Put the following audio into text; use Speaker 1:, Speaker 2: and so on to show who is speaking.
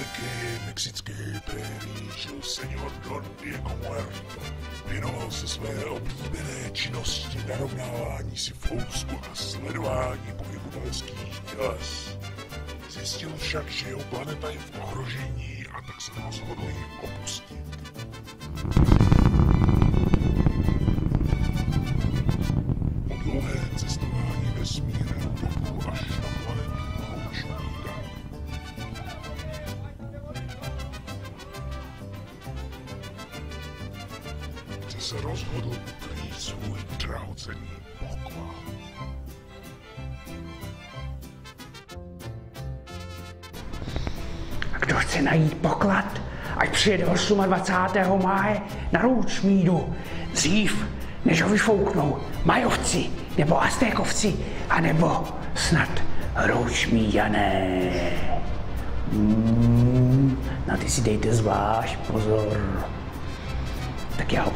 Speaker 1: řeky mexické prérii žil senior Don Diego Muerto. Věnoval se své oblíbené činnosti narovnávání si fousku a sledování pohybitelských těles. Zjistil však, že jeho planeta je v ohrožení a tak se rozhodl ji opustit. Po dlouhé cestování vesmírem doplul až na planetu Roučmída. Kde se rozhodl ukrýt svůj drahocenný poklad.
Speaker 2: Kdo chce najít poklad, ať přijede 28. máje na Roučmídu. Dřív, než ho vyfouknou Majovci, nebo Aztékovci, anebo snad Roučmíďané. Na ty si dejte zvlášť pozor. Tak já ho